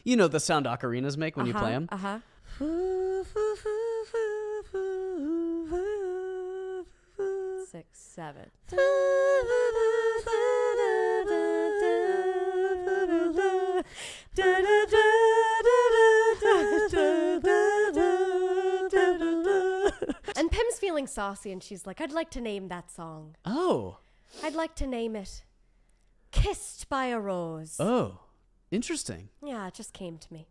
You know the sound ocarinas make when you play them? Six, seven. And Pim's feeling saucy, and she's like, I'd like to name that song. Oh. I'd like to name it Kissed by a Rose. Oh. Interesting. Yeah, it just came to me.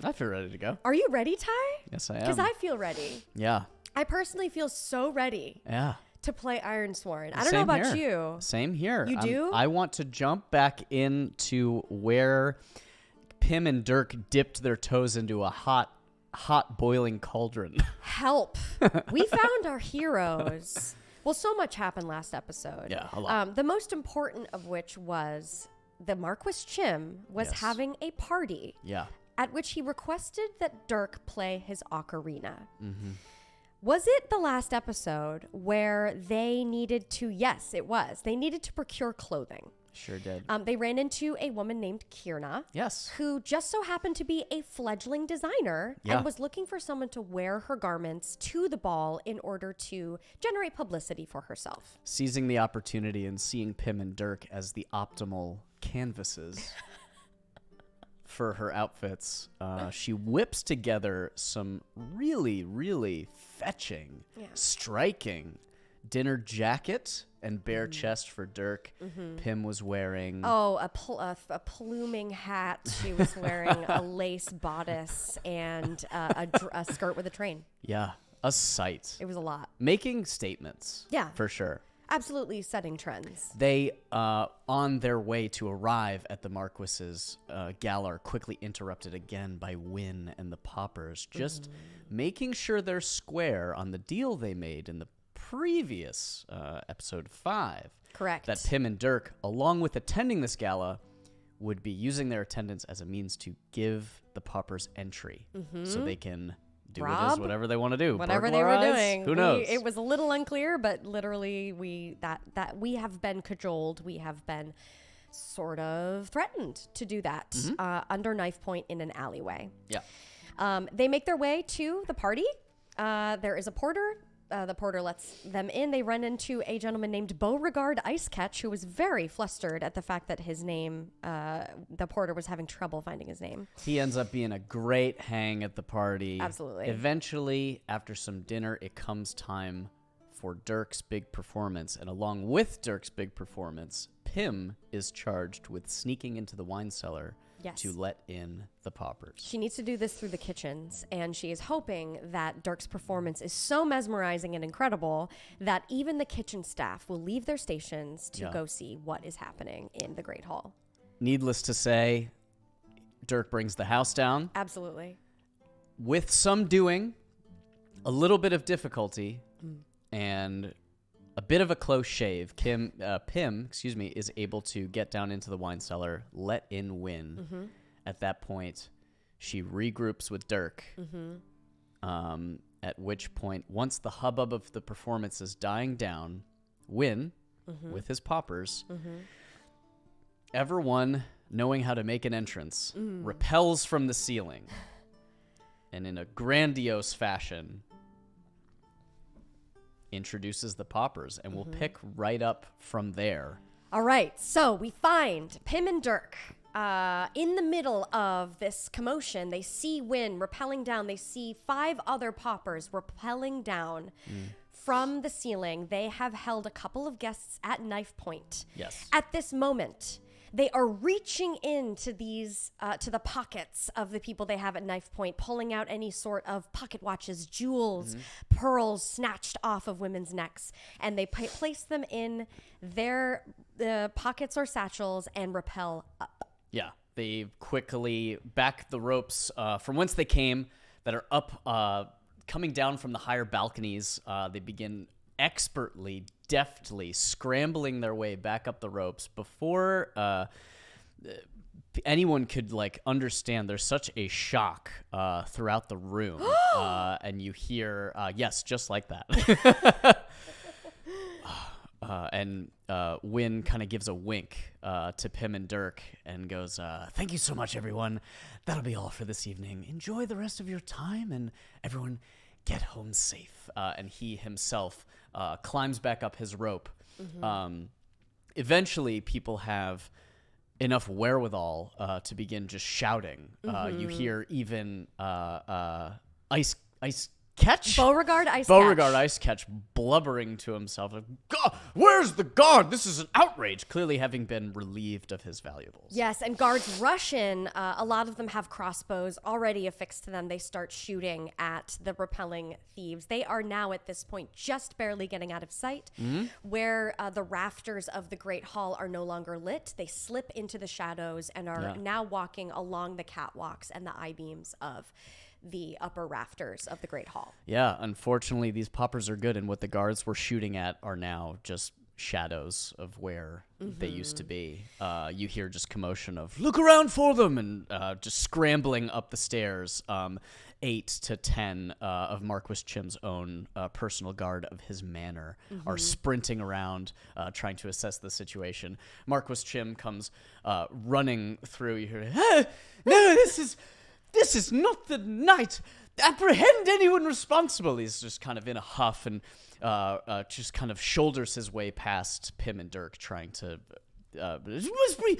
I feel ready to go. Are you ready, Ty? Yes, I am. Because I feel ready. Yeah. I personally feel so ready Yeah. to play Ironsworn. I don't know Same about here. you. Same here. You do? I want to jump back into where Pim and Dirk dipped their toes into a hot boiling cauldron. Help. We found our heroes. Well, so much happened last episode. Yeah, a lot. The most important of which was the Marquis Chim was Yes. having a party Yeah. at which he requested that Dirk play his ocarina. Mm-hmm. Was it the last episode where they needed to, yes, it was. They needed to procure clothing. Sure did. They ran into a woman named Kierna. Yes. Who just so happened to be a fledgling designer Yeah. and was looking for someone to wear her garments to the ball in order to generate publicity for herself. Seizing the opportunity and seeing Pim and Dirk as the optimal canvases for her outfits, she whips together some really, really fetching, striking dinner jacket and bare chest for Dirk. Pim was wearing... Oh, a pluming hat. She was wearing a lace bodice and a skirt with a train. Yeah, a sight. It was a lot. Making statements. Yeah. For sure. Absolutely setting trends. They, on their way to arrive at the Marquis's gala, are quickly interrupted again by Wynn and the Poppers, just making sure they're square on the deal they made in the previous episode 5. Correct. That Pim and Dirk, along with attending this gala, would be using their attendance as a means to give the Poppers entry so they can do with this whatever they want to do. Whatever they were Burglarize? doing. Who knows? It was a little unclear, but literally we have been cajoled. We have been sort of threatened to do that under knife point in an alleyway. Yeah. They make their way to the party. There is a porter. The porter lets them in. They run into a gentleman named Beauregard Icecatch, who was very flustered at the fact that his name, the porter was having trouble finding his name. He ends up being a great hang at the party. Absolutely. Eventually, after some dinner, it comes time for Dirk's big performance. And along with Dirk's big performance, Pim is charged with sneaking into the wine cellar to let in the Poppers. She needs to do this through the kitchens, and she is hoping that Dirk's performance is so mesmerizing and incredible that even the kitchen staff will leave their stations to go see what is happening in the Great Hall. Needless to say, Dirk brings the house down. Absolutely. With some doing, a little bit of difficulty, and a bit of a close shave. Pim, is able to get down into the wine cellar, let in Wynn. At that point, she regroups with Dirk. At which point, once the hubbub of the performance is dying down, Wynn, with his Poppers, everyone knowing how to make an entrance, repels from the ceiling. And in a grandiose fashion, introduces the Poppers, and we'll pick right up from there. All right, so we find Pim and Dirk in the middle of this commotion. They see Wynn rappelling down. They see 5 other Poppers rappelling down from the ceiling. They have held a couple of guests at knife point. Yes. At this moment, they are reaching into these, to the pockets of the people they have at knife point, pulling out any sort of pocket watches, jewels, pearls snatched off of women's necks. And they place them in their pockets or satchels and rappel up. Yeah. They quickly back the ropes from whence they came that are up, coming down from the higher balconies. They begin expertly, deftly scrambling their way back up the ropes before anyone could understand. There's such a shock throughout the room, and you hear yes, just like that. And Wynn kind of gives a wink to Pim and Dirk and goes, "Thank you so much, everyone. That'll be all for this evening. Enjoy the rest of your time, and everyone get home safe." And he himself climbs back up his rope. Eventually, people have enough wherewithal to begin just shouting. You hear even Ice Catch? Beauregard Ice Catch blubbering to himself, like, "God, where's the guard? This is an outrage," clearly having been relieved of his valuables. Yes, and guards rush in. A lot of them have crossbows already affixed to them. They start shooting at the repelling thieves. They are now at this point just barely getting out of sight, where the rafters of the Great Hall are no longer lit. They slip into the shadows and are now walking along the catwalks and the I-beams of the upper rafters of the Great Hall. Yeah, unfortunately, these poppers are good, and what the guards were shooting at are now just shadows of where they used to be. You hear just commotion of, "Look around for them," and just scrambling up the stairs. 8 to 10 of Marquis Chim's own personal guard of his manor are sprinting around, trying to assess the situation. Marquis Chim comes running through. You hear, "Hey, no, this is not the night. Apprehend anyone responsible." He's just kind of in a huff and just kind of shoulders his way past Pim and Dirk, trying to it must be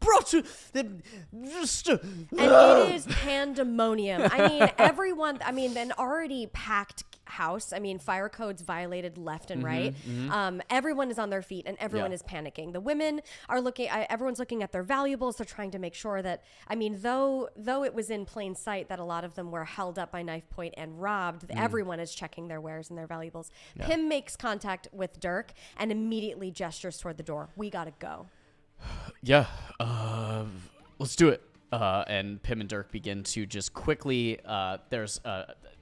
brought to just and it is pandemonium. I mean, everyone, an already packed house. I mean, fire codes violated left and right. Everyone is on their feet and everyone is panicking. The women are looking, everyone's looking at their valuables. They're trying to make sure that, though it was in plain sight that a lot of them were held up by knife point and robbed, everyone is checking their wares and their valuables. Pim makes contact with Dirk and immediately gestures toward the door. "We gotta go." Yeah, let's do it. And Pim and Dirk begin to just quickly, there's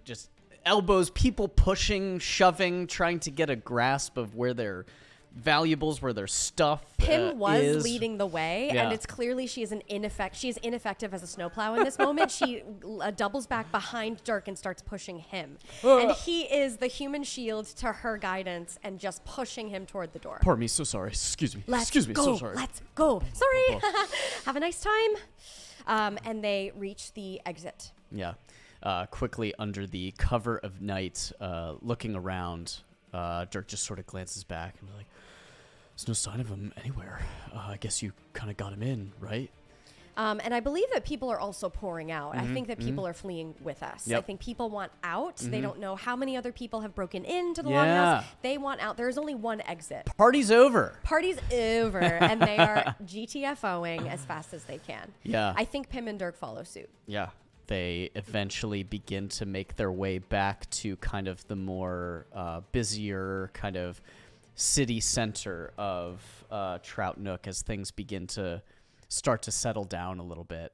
just elbows, people pushing, shoving, trying to get a grasp of where their valuables, where their stuff Pim was is. leading the way, and it's clearly she is ineffective as a snowplow in this moment. She doubles back behind Dirk and starts pushing him. And he is the human shield to her guidance and just pushing him toward the door. Pardon me, so sorry. Excuse me. Excuse me, so sorry. Let's go. Sorry. Have a nice time. And they reach the exit. Yeah. Quickly under the cover of night, looking around, Dirk just sort of glances back and be like, "There's no sign of him anywhere. I guess you kind of got him in, right?" And I believe that people are also pouring out. I think that people are fleeing with us. I think people want out. They don't know how many other people have broken into the longhouse. They want out. There's only one exit. Party's over. And they are GTFOing as fast as they can. Yeah. I think Pim and Dirk follow suit. Yeah. They eventually begin to make their way back to kind of the more busier kind of city center of Trout Nook as things begin to start to settle down a little bit.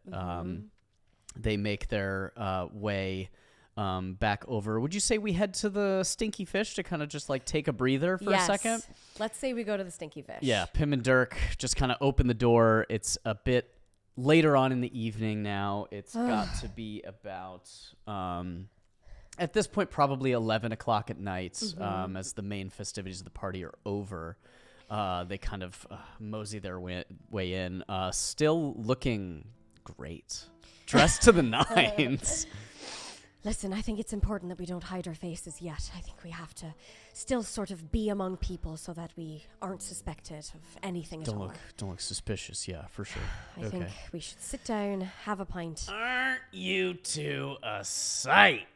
They make their way back over. Would you say we head to the Stinky Fish to kind of just take a breather for a second? Let's say we go to the Stinky Fish. Yeah, Pim and Dirk just kind of open the door. It's a bit later on in the evening now. It's got to be about, at this point, probably 11 o'clock at night, as the main festivities of the party are over. They kind of mosey their way in, still looking great, dressed to the nines. Listen, I think it's important that we don't hide our faces yet. I think we have to still sort of be among people so that we aren't suspected of anything at all. Don't look suspicious, yeah, for sure. I think we should sit down, have a pint. Aren't you two a sight?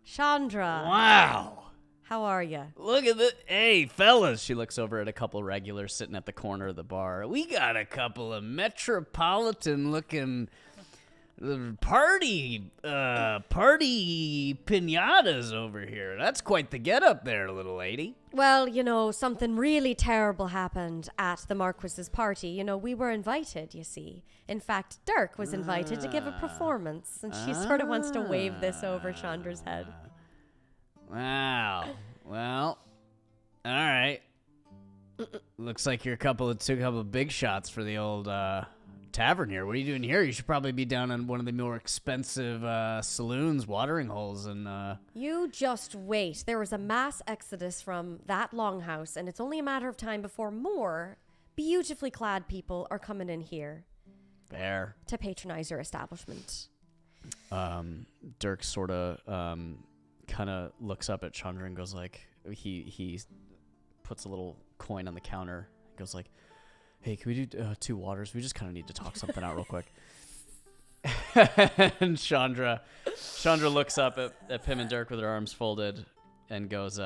Chandra. Wow. How are you? Look at the... Hey, fellas. She looks over at a couple regulars sitting at the corner of the bar. We got a couple of metropolitan-looking party pinatas over here. That's quite the get-up there, little lady. Well, something really terrible happened at the Marquis's party. We were invited, you see. In fact, Dirk was invited to give a performance, and she sort of wants to wave this over Chandra's head. Wow. Well, all right. Looks like you're took a couple of big shots for the old tavern here. What are you doing here? You should probably be down in one of the more expensive saloons, watering holes, and You just wait. There was a mass exodus from that longhouse, and it's only a matter of time before more beautifully clad people are coming in here Fair. to patronize your establishment. Dirk sort of kind of looks up at Chandra and goes like, he puts a little coin on the counter. Goes like, hey, can we do 2 waters? We just kind of need to talk something out real quick. And Chandra looks up at Pim and Dirk with her arms folded and goes,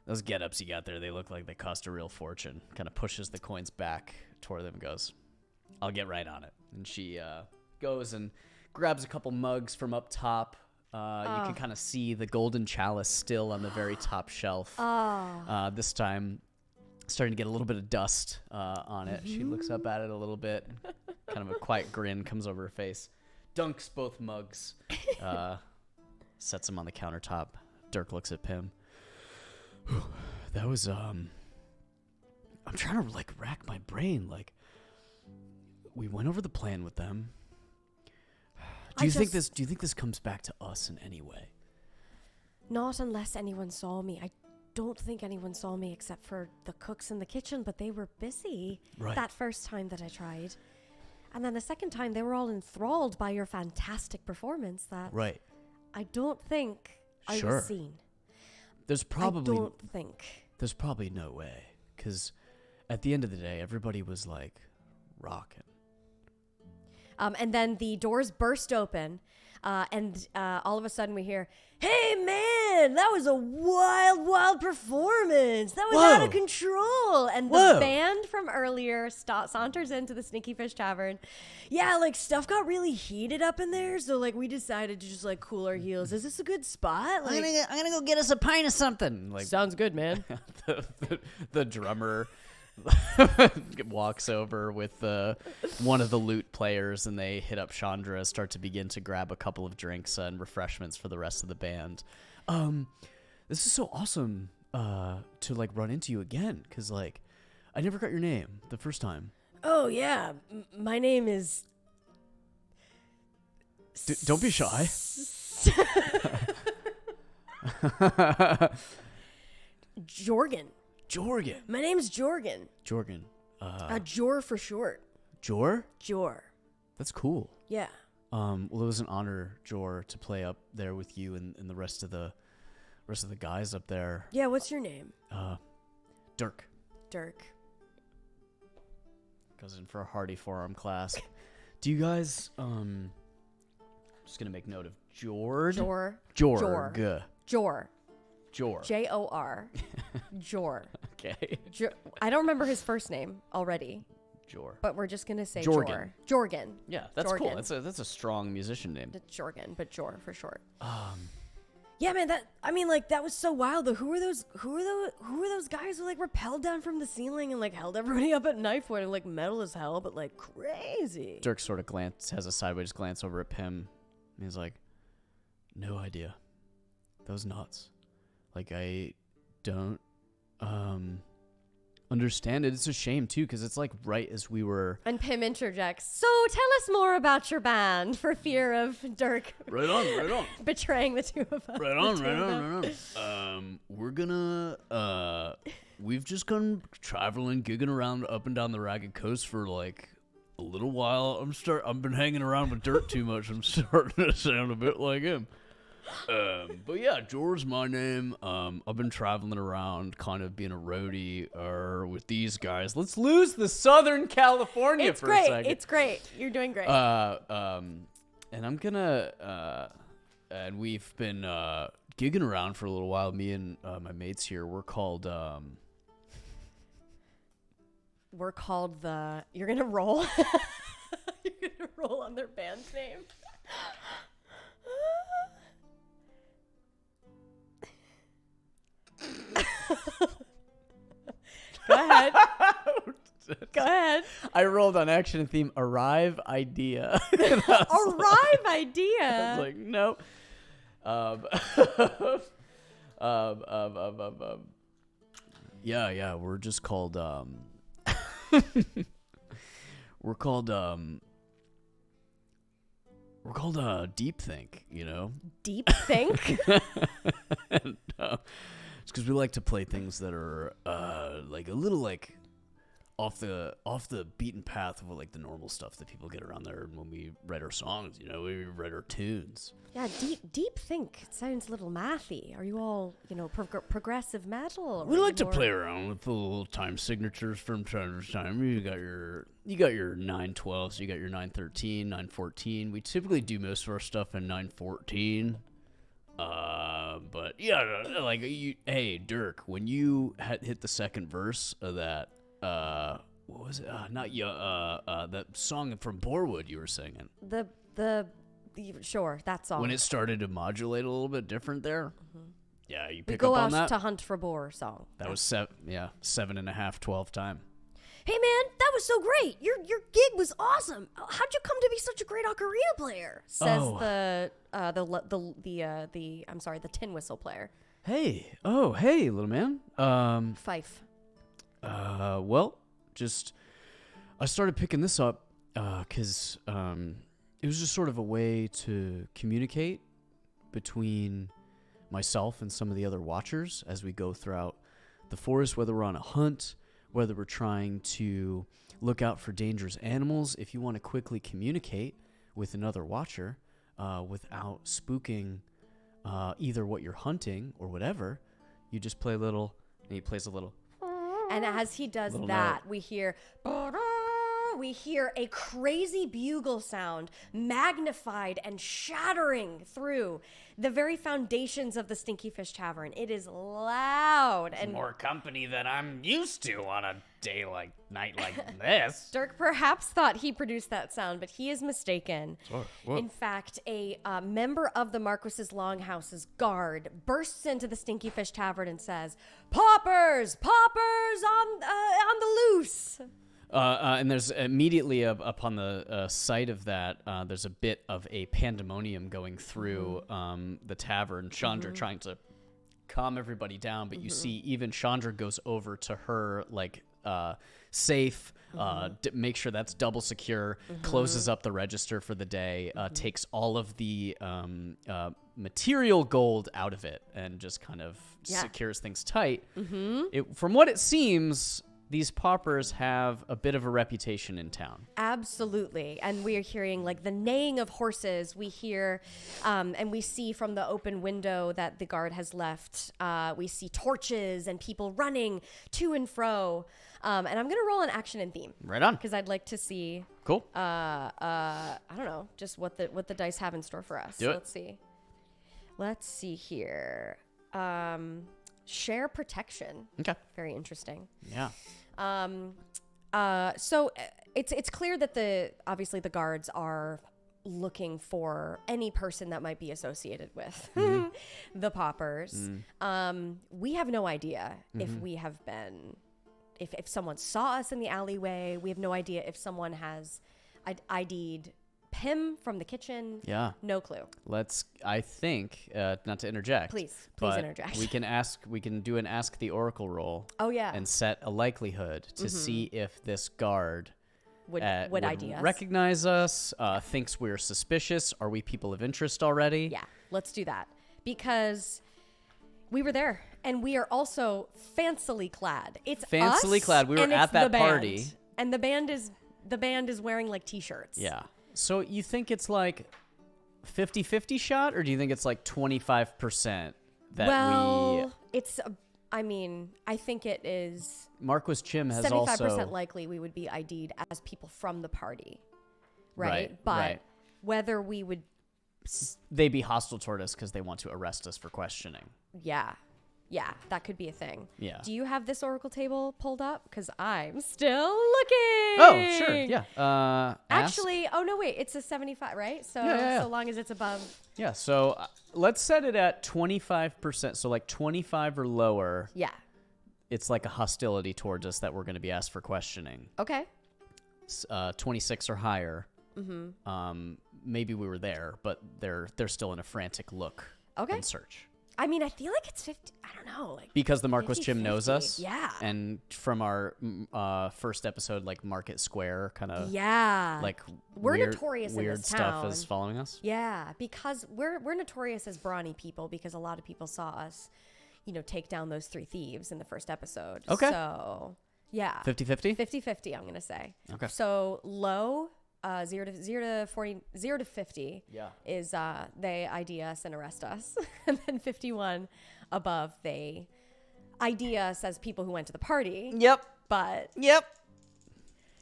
those get-ups you got there, they look like they cost a real fortune. Kind of pushes the coins back toward them and goes, I'll get right on it. And she goes and grabs a couple mugs from up top. You can kind of see the golden chalice still on the very top shelf. This time starting to get a little bit of dust on it. She looks up at it a little bit. Kind of a quiet grin comes over her face. Dunks both mugs. Sets them on the countertop. Dirk looks at Pim. That was, I'm trying to, rack my brain. We went over the plan with them. Do you think this comes back to us in any way? Not unless anyone saw me. I don't think anyone saw me except for the cooks in the kitchen, but they were busy that first time that I tried. And then the second time, they were all enthralled by your fantastic performance that I don't think I was seen. There's probably no way, because at the end of the day, everybody was rocking. And then the doors burst open, and all of a sudden we hear, "Hey man, that was a wild performance. That was out of control." And the band from earlier saunters into the Sneaky Fish Tavern. Yeah, stuff got really heated up in there, so we decided to just cool our heels. Is this a good spot? I'm gonna go get us a pint of something. Sounds good, man. the drummer walks over with one of the lute players, and they hit up Chandra, start to begin to grab a couple of drinks and refreshments for the rest of the band. This is so awesome to run into you again, because I never got your name the first time. Oh yeah, my name is don't be shy. Jorgen. My name's Jorgen. Jor for short. Jor? Jor. That's cool. Yeah. Well, it was an honor, Jor, to play up there with you and the rest of the guys up there. Yeah, what's your name? Dirk. Goes in for a hearty forearm clasp. Do you guys just gonna make note of Jorg. Jor. Jor. Jor. Jor. Okay. I don't remember his first name already. Jor. But we're just gonna say Jorgen. Jorgen. Yeah, that's Jorgen. cool. That's a strong musician name. It's Jorgen, but Jor for short. Yeah, man. That was so wild. Though, who were those guys who rappelled down from the ceiling and held everybody up at knife point and metal as hell, but crazy. Dirk sort of has a sideways glance over at Pim. And he's like, no idea. That was nuts. I don't understand it. It's a shame too, because it's right as we were. And Pim interjects, "So tell us more about your band," for fear of Dirk right on betraying the two of us. Right on. We're gonna we've just gone traveling, gigging around up and down the Ragged Coast for a little while. I've been hanging around with Dirk too much. I'm starting to sound a bit like him. But yeah, Jor's my name. I've been traveling around, kind of being a roadie with these guys. Let's lose the Southern California for a second. It's great. You're doing great. And I'm gonna and we've been gigging around for a little while. Me and my mates here. We're called You're gonna roll. You're gonna roll on their band name. Go ahead. Go ahead. I rolled on action and theme arrive idea. Arrive idea. I was like, nope. Yeah, we're just called we're called Deep Think, you know? Deep think? And, it's because we like to play things that are like a little like off the beaten path of like the normal stuff that people get around there when we write our songs. You know, we write our tunes. Yeah, deep think. It sounds a little mathy. Are you all, progressive metal? Or We are like you to more- play around with the little time signatures from time to time. You got your 9/12s, you got your 9/13, 9/14. We typically do most of our stuff in 9/14. But yeah, like hey Dirk, when you hit the second verse of that, what was it? That song from Borewood you were singing. Sure, that song. When it started to modulate a little bit different there. Mm-hmm. Yeah, you we pick go up on out that. to hunt for boar song. That was 7.5, 12 time. Hey man, that was so great. Your gig was awesome. How'd you come to be such a great ocarina player? Says Oh. the tin whistle player. Hey, little man. Fife. Well, I started picking this up because it was just sort of a way to communicate between myself and some of the other watchers as we go throughout the forest, whether we're on a hunt, whether we're trying to look out for dangerous animals. If you want to quickly communicate with another watcher without spooking either what you're hunting or whatever, you just play a little, and he plays a little. And as he does Little that, we hear a crazy bugle sound magnified and shattering through the very foundations of the Stinky Fish Tavern. It is loud and More company than I'm used to on a night like this. Dirk perhaps thought he produced that sound, but he is mistaken. What? In fact, a member of the Marquis's Longhouse's guard bursts into the Stinky Fish Tavern and says, Poppers on the loose!" And there's immediately upon the site of that, there's a bit of a pandemonium going through the tavern. Chandra trying to calm everybody down, but you see even Chandra goes over to her like safe, make sure that's double secure, closes up the register for the day, takes all of the material gold out of it, and just kind of secures things tight. From what it seems, these paupers have a bit of a reputation in town. Absolutely. And we are hearing like the neighing of horses. We hear and we see from the open window that the guard has left, we see torches and people running to and fro. And I'm going to roll an action and theme. Right on. Because I'd like to see, Cool. I don't know, just what the dice have in store for us. Do it. Let's see here. Share protection. Okay. Very interesting. Yeah. So it's clear that obviously the guards are looking for any person that might be associated with the paupers. We have no idea if we have been, if someone saw us in the alleyway. We have no idea if someone has ID'd Pim from the kitchen. Yeah. No clue. I think, not to interject. Please but interject. we can do an Ask the Oracle roll. Oh, yeah. And set a likelihood to see if this guard Would ID us. recognize us, thinks we're suspicious. Are we people of interest already? Yeah, let's do that. Because we were there, and we are also fancily clad. It's Fancily us, clad. We were and at it's that the band. party. And the band is wearing like t-shirts. Yeah. So you think it's like 50-50 shot, or do you think it's like 25% that I think it is Marquis Chim has 75% also likely we would be ID'd as people from the party. Right? Right, But right. whether we would, they be hostile toward us because they want to arrest us for questioning. yeah. Yeah, that could be a thing. Yeah. Do you have this oracle table pulled up? Because I'm still looking. Oh, sure. Yeah. Ask. Actually, oh no, wait, it's a 75, right? So Yeah. so long as it's above. Yeah. So let's set it at 25%. So like 25 or lower. Yeah. It's like a hostility towards us that we're going to be asked for questioning. Okay. 26 or higher. Mm-hmm. Maybe we were there, but they're still in a frantic look and search. I mean, I feel like it's 50. I don't know, like Because the Marquis Jim 50-50. knows us. Yeah. And from our first episode, like Market Square kind of like we're weird, notorious in weird this stuff town. is following us. Yeah, because we're notorious as brawny people because a lot of people saw us, take down those 3 thieves in the first episode. Okay. So, yeah. 50-50? 50-50, I'm going to say. Okay. So, low 0 to 40, 0 to 50 is they ID us and arrest us. And then 51 above, they ID us as people who went to the party. Yep. But Yep.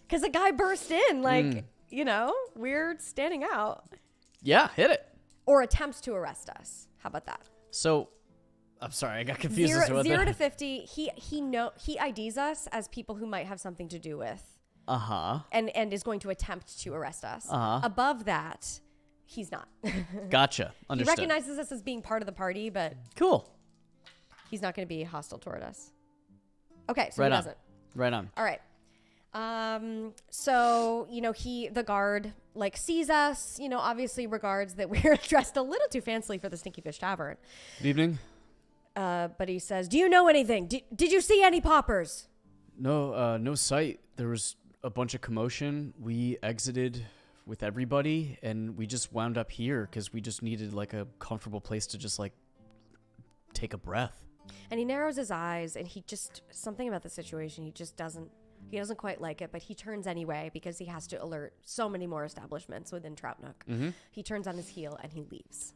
because a guy burst in, like, we're standing out. Yeah, hit it. Or attempts to arrest us. How about that? So, I'm sorry, I got confused as to what 0 that. to 50, he IDs us as people who might have something to do with. Uh-huh. And is going to attempt to arrest us. Uh-huh. Above that, he's not. Gotcha. He Understood. recognizes us as being part of the party, but Cool. he's not going to be hostile toward us. Okay, so Right he on. doesn't. Right on. All right. So, the guard, like, sees us, obviously regards that we're dressed a little too fancily for the Stinky Fish Tavern. Good evening. But he says, do you know anything? Did you see any poppers? No sight. There was a bunch of commotion. We exited with everybody, and we just wound up here because we just needed like a comfortable place to just like take a breath. And he narrows his eyes, and he just, something about the situation, he doesn't quite like it, but he turns anyway because he has to alert so many more establishments within Troutnook. Mm-hmm. He turns on his heel and he leaves.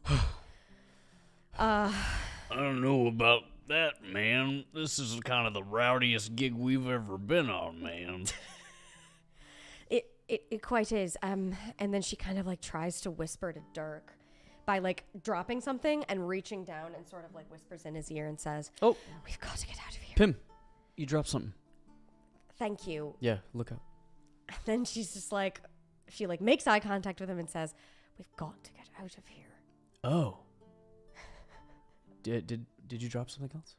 I don't know about that, man. This is kind of the rowdiest gig we've ever been on, man. It quite is. And then she kind of like tries to whisper to Dirk by like dropping something and reaching down and sort of like whispers in his ear and says, Oh, we've got to get out of here. Pim, you dropped something. Thank you. Yeah, look up. And then she's just like, she like makes eye contact with him and says, we've got to get out of here. Oh. Did you drop something else?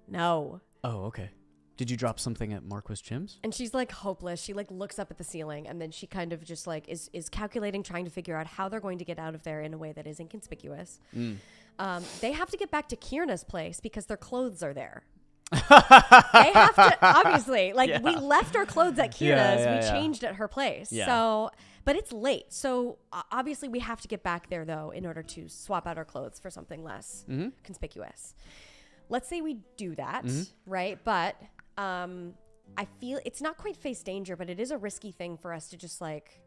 No. Oh, okay. Did you drop something at Marquis Jim's? And she's like hopeless. She like looks up at the ceiling and then she kind of just like is calculating, trying to figure out how they're going to get out of there in a way that is inconspicuous. They have to get back to Kierna's place because their clothes are there. They have to, obviously, like we left our clothes at Kierna's. We changed at her place. Yeah. So, but it's late. So obviously we have to get back there though in order to swap out our clothes for something less conspicuous. Let's say we do that, right? But I feel it's not quite face danger, but it is a risky thing for us to just like,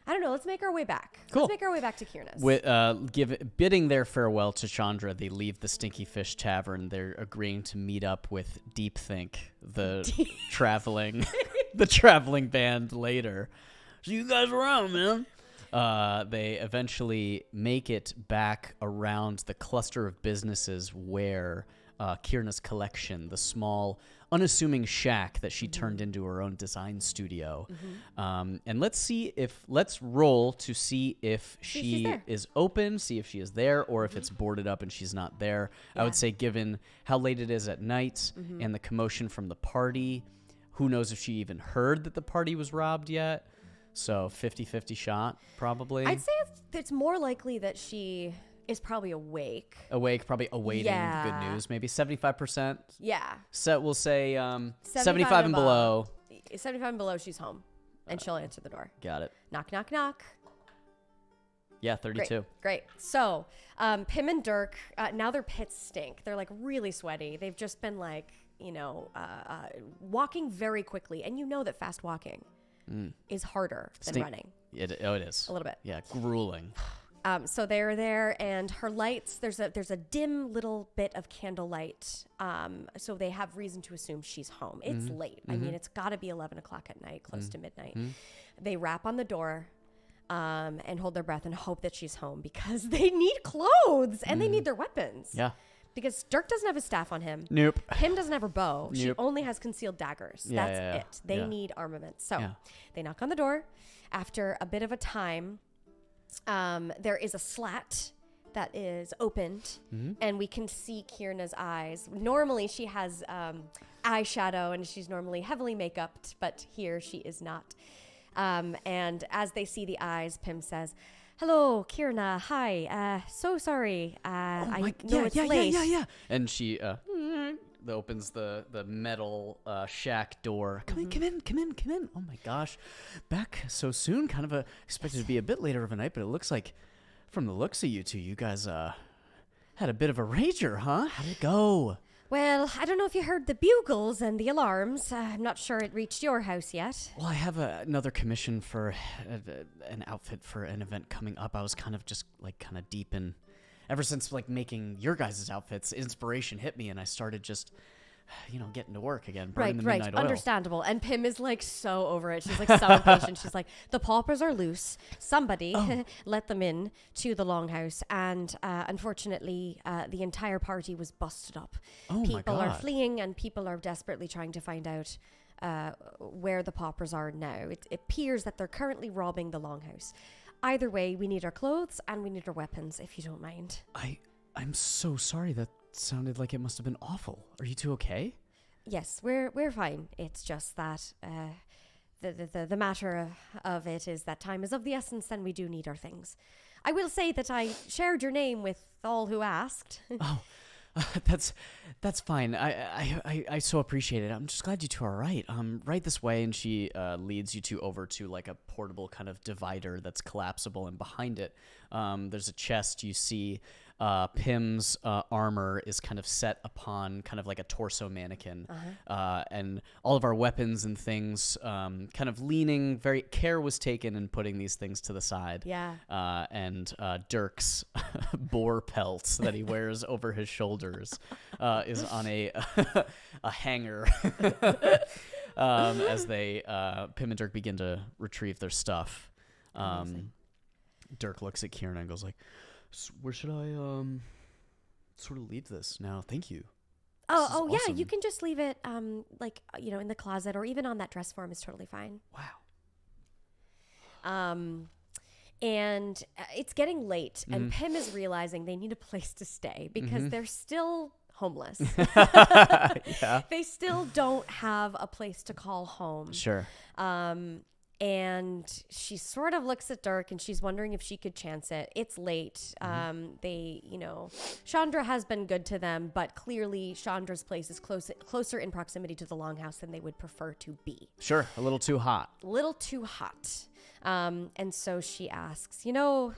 I don't know. Let's make our way back. Cool. Let's make our way back to Kierna's. With bidding their farewell to Chandra, they leave the Stinky Fish Tavern. They're agreeing to meet up with Deep Think, the traveling band later. See you guys around, man. They eventually make it back around the cluster of businesses where Kierna's collection, the small, unassuming shack that she turned into her own design studio. And let's roll to see if she is open, see if she is there, or if it's boarded up and she's not there. I would say given how late it is at night and the commotion from the party, who knows if she even heard that the party was robbed yet. So 50-50 shot, probably. I'd say it's more likely that she is probably awake. Probably awaiting the good news. Maybe 75%. Yeah. So we'll say 75 and below. 75 and below, she's home. And she'll answer the door. Got it. Knock, knock, knock. Yeah, 32. Great. So, Pim and Dirk, now their pits stink. They're like really sweaty. They've just been like, walking very quickly. And you know that fast walking is harder than running. It is. A little bit. Yeah, grueling. So they're there, and her lights, there's a dim little bit of candlelight. So they have reason to assume she's home. It's late. I mean, it's got to be 11 o'clock at night, close to midnight. They rap on the door and hold their breath and hope that she's home because they need clothes and they need their weapons. Yeah. because Dirk doesn't have a staff on him. Nope. Pym doesn't have her bow. She Nope. only has concealed daggers. Yeah, That's yeah, yeah. it. They Yeah. need armament. So Yeah. they knock on the door. After a bit of a time, there is a slat that is opened, and we can see Kierna's eyes. Normally, she has eyeshadow, and she's normally heavily make-upped, but here she is not. And as they see the eyes, Pym says, "Hello, Kierna. Hi. So sorry. I know it's late." Yeah. And she opens the metal shack door. Come in. Oh my gosh. Back so soon. Kind of expected to be a bit later of a night, but it looks like from the looks of you two, you guys had a bit of a rager, huh? How'd it go? Well, I don't know if you heard the bugles and the alarms. I'm not sure it reached your house yet. Well, I have another commission for an outfit for an event coming up. I was kind of deep in, ever since like making your guys' outfits, inspiration hit me and I started just, getting to work again, burning the midnight oil. Understandable. And Pym is like so over it. She's like so impatient. She's like, the paupers are loose. Somebody let them in to the longhouse. And unfortunately, the entire party was busted up. Oh my People are God. fleeing and people are desperately trying to find out where the paupers are now. It appears that they're currently robbing the longhouse. Either way, we need our clothes and we need our weapons, if you don't mind. I'm so sorry. That sounded like it must have been awful. Are you two okay? Yes, we're fine. It's just that the matter of it is that time is of the essence, and we do need our things. I will say that I shared your name with all who asked. Oh, that's fine. I so appreciate it. I'm just glad you two are all right. Right this way, and she leads you two over to like a portable kind of divider that's collapsible, and behind it, there's a chest. You see, Pym's armor is kind of set upon kind of like a torso mannequin, and all of our weapons and things, kind of leaning. Very care was taken in putting these things to the side. Yeah. And Dirk's boar pelt that he wears over his shoulders is on a hanger as they Pym and Dirk begin to retrieve their stuff. Dirk looks at Kierna and goes like, "Where should I sort of leave this now? Thank you." Oh yeah, awesome. you can just leave it in the closet or even on that dress form is totally fine. Wow. And it's getting late, and Pym is realizing they need a place to stay because they're still homeless. Yeah. They still don't have a place to call home. Sure. And she sort of looks at Dirk and she's wondering if she could chance it. It's late. Chandra has been good to them, but clearly Chandra's place is closer in proximity to the longhouse than they would prefer to be. Sure. A little too hot. A little too hot. And so she asks, I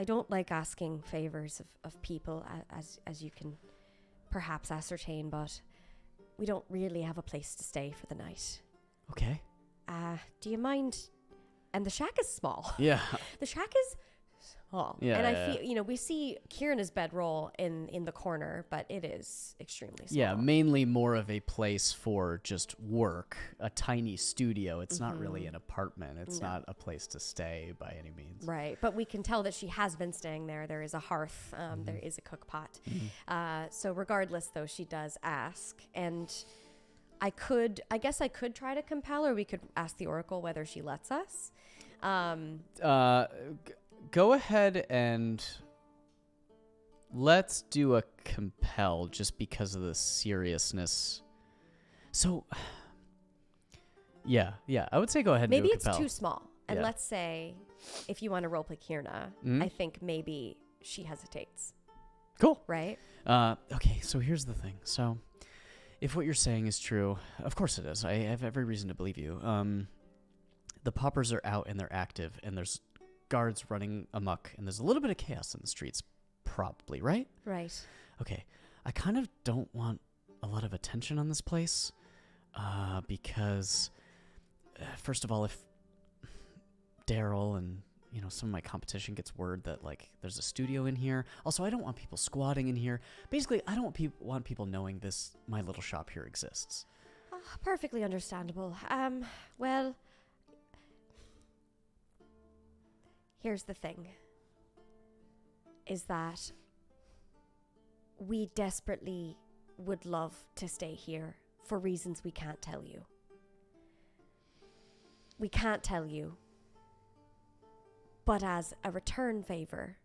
don't like asking favors of people, as you can perhaps ascertain, but we don't really have a place to stay for the night. Okay. Do you mind? And the shack is small. Yeah. The shack is small. Yeah, And I yeah, feel, we see Kierna's bedroll in the corner, but it is extremely small. Yeah, mainly more of a place for just work, a tiny studio. It's not really an apartment. It's not a place to stay by any means. Right. But we can tell that she has been staying there. There is a hearth. There is a cook pot. So regardless, though, she does ask. And I guess I could try to compel her. We could ask the Oracle whether she lets us. Go ahead and let's do a compel just because of the seriousness. So, yeah, I would say go ahead and Maybe do a it's compel. too small. And Yeah. let's say, if you want to roleplay Kierna, I think maybe she hesitates. Cool. Right? Okay, so here's the thing. So, if what you're saying is true, of course it is. I have every reason to believe you. The poppers are out and they're active, and there's guards running amok, and there's a little bit of chaos in the streets, probably, right? Right. Okay, I kind of don't want a lot of attention on this place, because, first of all, if Daryl and some of my competition gets word that like there's a studio in here. Also, I don't want people squatting in here. Basically, I don't want people knowing my little shop here exists. Perfectly understandable. Well, here's the thing. Is that we desperately would love to stay here for reasons we can't tell you. We can't tell you. But as a return favor,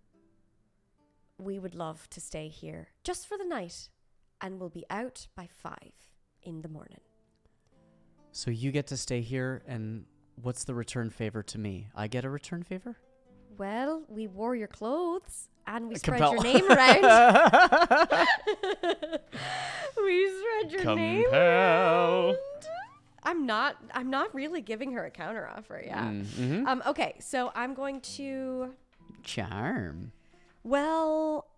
we would love to stay here just for the night, and we'll be out by 5 in the morning. So you get to stay here, and what's the return favor to me? I get a return favor? Well, we wore your clothes and we spread Compel. your name around. We spread your name around. I'm not really giving her a counter offer, yeah. Mm-hmm. Okay, so I'm going to Charm. Well,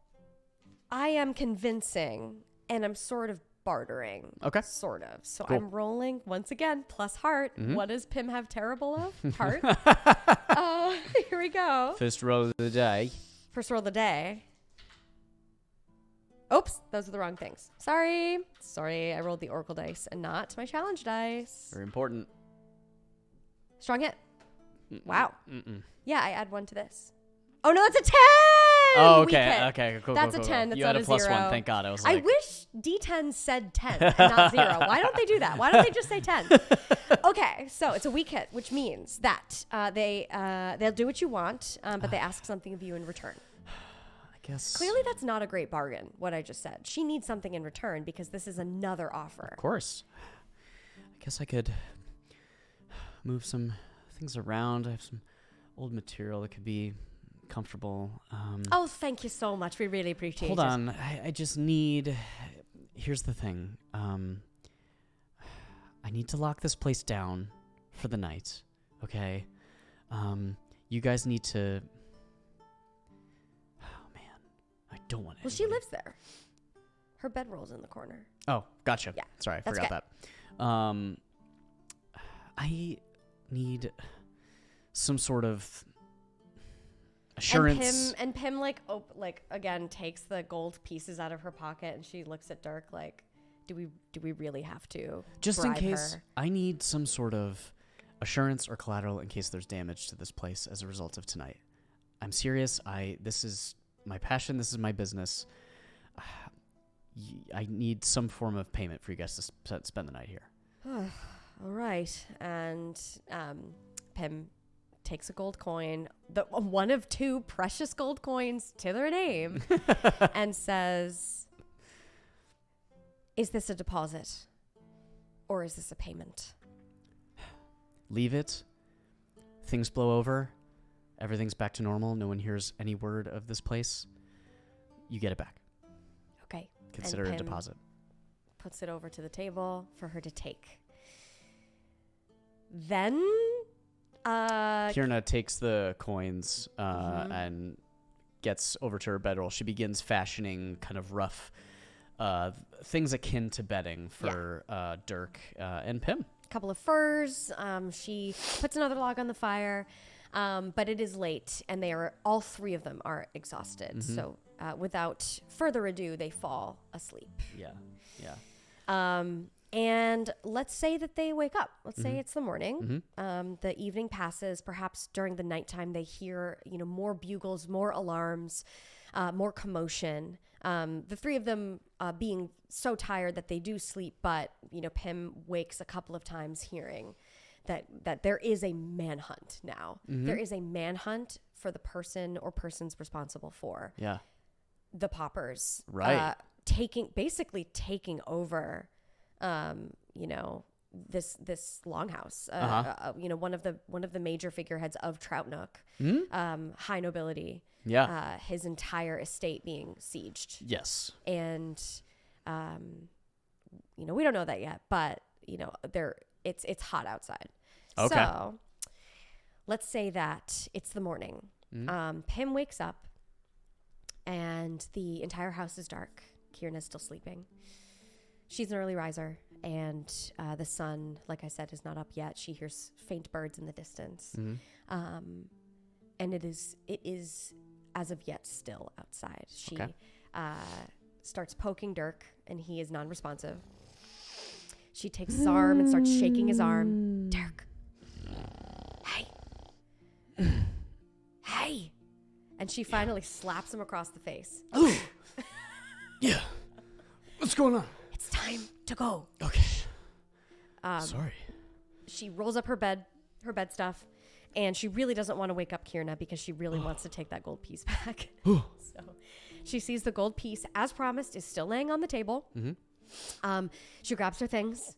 I am convincing and I'm sort of bartering. Okay. Sort of. So Cool. I'm rolling once again plus heart. Mhm. What does Pym have terrible of? Heart. Here we go. First roll of the day. First roll of the day. Oops, those are the wrong things. Sorry, I rolled the Oracle dice and not my challenge dice. Very important. Strong hit. Mm-mm. Wow. Mm-mm. Yeah, I add 1 to this. Oh no, that's a 10! Oh, Weak okay. hit. Okay, cool. That's cool, a cool, 10. cool. That's You not had a a plus 0. 1. Thank God. I was I like, wish D10 said 10 and not 0. Why don't they do that? Why don't they just say 10? Okay, so it's a weak hit, which means that they'll do what you want, but they ask something of you in return. I guess. Clearly, that's not a great bargain, what I just said. She needs something in return because this is another offer. Of course. I guess I could move some things around. I have some old material that could be comfortable. Oh, thank you so much. We really appreciate Hold it. on. I just need... Here's the thing. I need to lock this place down for the night. Okay? You guys need to... Oh, man. I don't want to... Well, she lives there. Her bedroll's in the corner. Oh, gotcha. Yeah, Sorry, I that's forgot that. I need some sort of assurance. And Pym like again takes the gold pieces out of her pocket and she looks at Dirk like, do we really have to Just in bribe case, her? I need some sort of assurance or collateral in case there's damage to this place as a result of tonight. I'm serious. This is my passion. This is my business. I need some form of payment for you guys to spend the night here. All right. And Pym takes a gold coin, one of 2 precious gold coins to their name, and says, "Is this a deposit or is this a payment?" Leave it. Things blow over. Everything's back to normal. No one hears any word of this place. You get it back. Okay. Consider it a Pym deposit. puts it over to the table for her to take. Then Kierna takes the coins and gets over to her bedroll. She begins fashioning kind of rough things akin to bedding for Dirk and Pym. a couple of furs. She puts another log on the fire. But it is late, and all 3 of them are exhausted. Mm-hmm. So without further ado, they fall asleep. Yeah. And let's say that they wake up. Let's say Mhm. it's the morning. Mm-hmm. The evening passes. Perhaps during the nighttime, they hear more bugles, more alarms, more commotion. The 3 of them being so tired that they do sleep, but Pym wakes a couple of times hearing that there is a manhunt now. Mhm. There is a manhunt for the person or persons responsible for Yeah. the poppers. Right. Basically taking over, this longhouse. One of the major figureheads of Troutnook, high nobility. Yeah. His entire estate being sieged, Yes. and we don't know that yet, but it's hot outside. Okay. So let's say that it's the morning. Pym wakes up and the entire house is dark. Kierna's still sleeping. She's an early riser, and the sun, like I said, is not up yet. She hears faint birds in the distance. And it is as of yet still outside. She starts poking Dirk, and he is non-responsive. She takes his arm and starts shaking his arm. Dirk. Hey. And she finally slaps him across the face. Yeah. What's going on? It's time to go. Okay. Sorry. She rolls up her bed stuff, and she really doesn't want to wake up Kierna because she really wants to take that gold piece back. So she sees the gold piece, as promised, is still laying on the table. She grabs her things.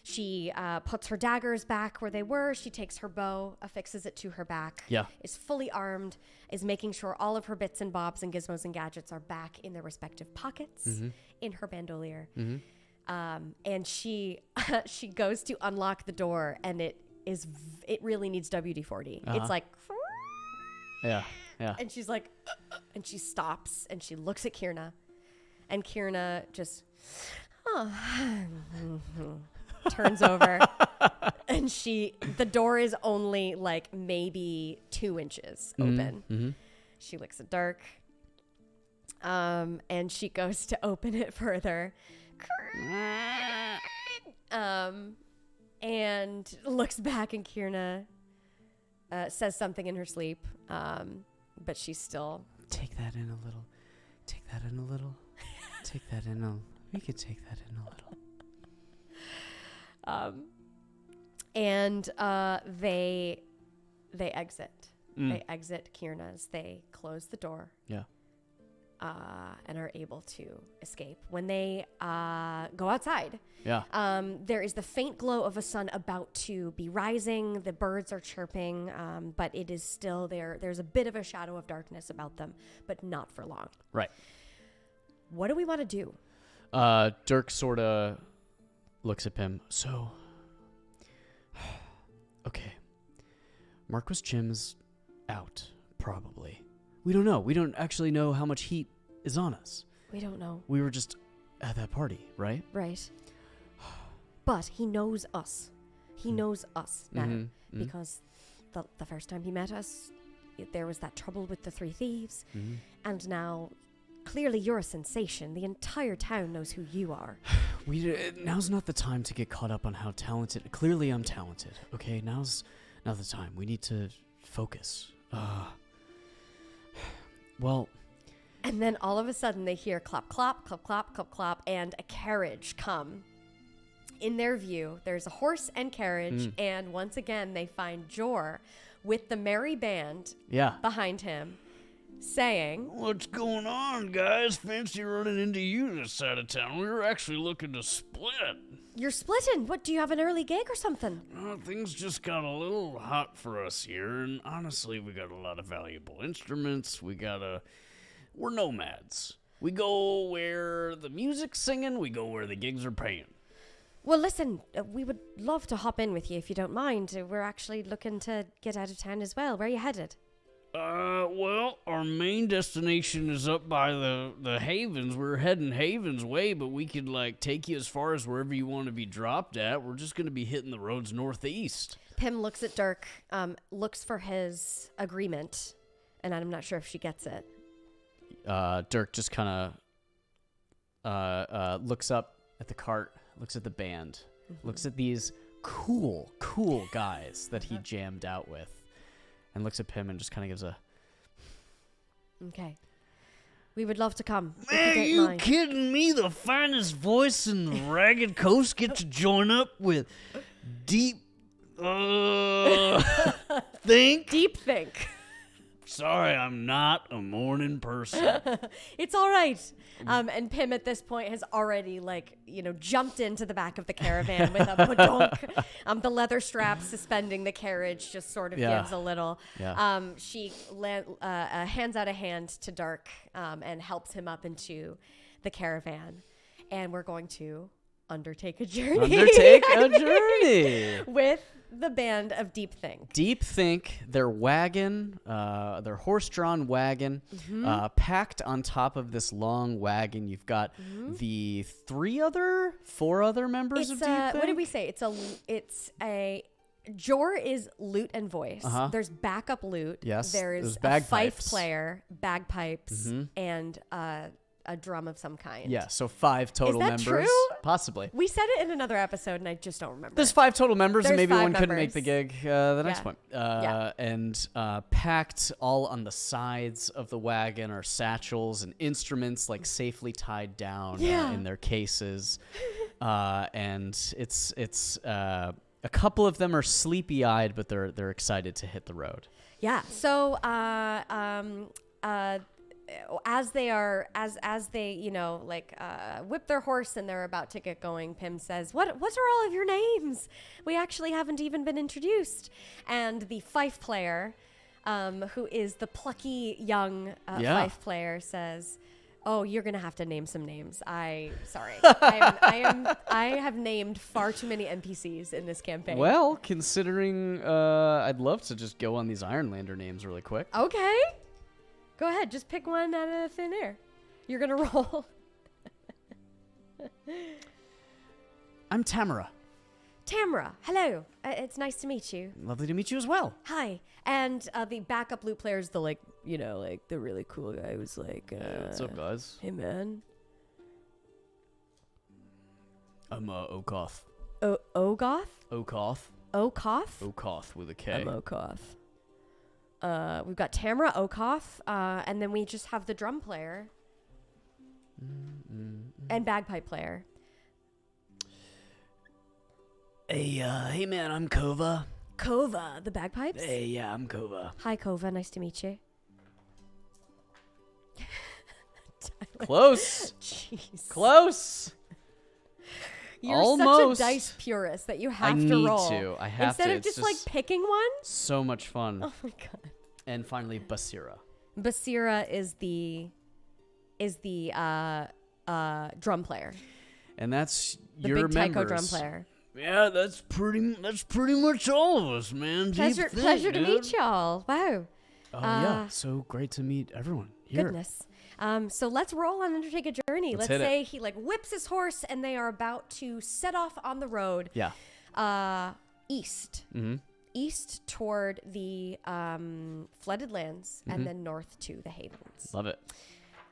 She puts her daggers back where they were. She takes her bow, affixes it to her back. Yeah. Is fully armed, is making sure all of her bits and bobs and gizmos and gadgets are back in their respective pockets in her bandolier. And she she goes to unlock the door, and it really needs WD-40. It's like, Yeah. and she's like, and she stops and she looks at Kierna, and Kierna just turns over, and the door is only like maybe 2 inches open. She looks at Dirk, and she goes to open it further, and looks back, and Kierna says something in her sleep, but she's still... Take that in a little. Take that in a little. Take that in a... We could take that in a little. And they exit. They exit Kierna's. They close the door. Yeah. And are able to escape. When they go outside, there is the faint glow of a sun about to be rising. The birds are chirping, but it is still there. There's a bit of a shadow of darkness about them, but not for long. Right. What do we want to do? Dirk sort of looks at Pym. So, okay. Marquis Jim's out, probably. We don't know. We don't actually know how much heat is on us. We don't know. We were just at that party, right? Right. But he knows us. He knows us now. Because the first time he met us, there was that trouble with the 3 thieves. And now, clearly you're a sensation. The entire town knows who you are. Now's not the time to get caught up on how talented... Clearly I'm talented, okay? Now's not the time. We need to focus. Well... And then all of a sudden they hear clop, clop, clop, clop, clop, clop, and a carriage come. In their view, there's a horse and carriage, and once again they find Jor with the merry band behind him, saying, What's going on, guys? Fancy running into you this side of town. We were actually looking to split. You're splitting? What, do you have an early gig or something? Things just got a little hot for us here, and honestly, we got a lot of valuable instruments. We're nomads. We go where the music's singing, we go where the gigs are paying. Well, listen, we would love to hop in with you if you don't mind. We're actually looking to get out of town as well. Where are you headed? Well, our main destination is up by the Havens. We're heading Havens way, but we could, take you as far as wherever you want to be dropped at. We're just going to be hitting the roads northeast. Pym looks at Dirk, looks for his agreement, and I'm not sure if she gets it. Dirk just kind of looks up at the cart, looks at the band, looks at these cool guys that he jammed out with, and looks at Pym and just kind of gives a... Okay. We would love to come. Man, if you you don't mind. kidding me? The finest voice in the Ragged Coast get to join up with Deep... Think? Deep think. Sorry, I'm not a morning person. It's all right. And Pym at this point has already, jumped into the back of the caravan with a badonk. The leather strap suspending the carriage just sort of gives a little. Yeah. She hands out a hand to Dirk and helps him up into the caravan. And we're going to undertake a journey. With the band of Deep Think. Deep Think, their wagon, their horse-drawn wagon, packed on top of this long wagon. You've got the 4 other members of Deep Think. What did we say? It's a Jor is lute and voice. There's backup lute. Yes, There's a bagpipes. fife player, bagpipes, and a drum of some kind. Yeah, so 5 total that members. true? Possibly. We said it in another episode, and I just don't remember. There's 5 total members, and There's maybe 5 one couldn't make members. the gig the next Yeah. one. Yeah. And packed all on the sides of the wagon are satchels and instruments like safely tied down Yeah. in their cases. And it's a couple of them are sleepy-eyed, but they're excited to hit the road. Yeah. So, as they whip their horse and they're about to get going, Pym says, what are all of your names? We actually haven't even been introduced. And the fife player, who is the plucky young fife player, says, oh, you're gonna have to name some names. Sorry. I have named far too many NPCs in this campaign. Well, considering I'd love to just go on these Ironlander names really quick. Okay. Go ahead. Just pick one out of thin air. You're going to roll. I'm Tamara. Tamara. Hello. It's nice to meet you. Lovely to meet you as well. Hi. And the backup loot player is the, the really cool guy who's like, What's up, guys? hey, man. I'm Okoth. Ogoth? Okoth. Okoth? Okoth with a K. I'm Okoth. We've got Tamara Okoth, and then we just have the drum player and bagpipe player. Hey man, I'm Kova. Kova, the bagpipes. Hey, yeah, I'm Kova. Hi, Kova. Nice to meet you. Close. Jeez. Close. You're Almost. such a dice purist that you I have need to roll. to. I have Instead to. of It's just like picking one. so much fun. Oh my god. And finally, Basira. Basira is the drum player. And that's The your big taiko members. drum player. Yeah, that's pretty much all of us, man. Pleasure to meet y'all. Wow. Oh yeah, so great to meet everyone here. Goodness. So let's roll on Undertake a Journey. Let's Let's hit say he like whips his horse and they are about to set off on the road. Yeah. East. Mm-hmm. East toward the flooded lands Mm-hmm. and then north to the havens. Love it.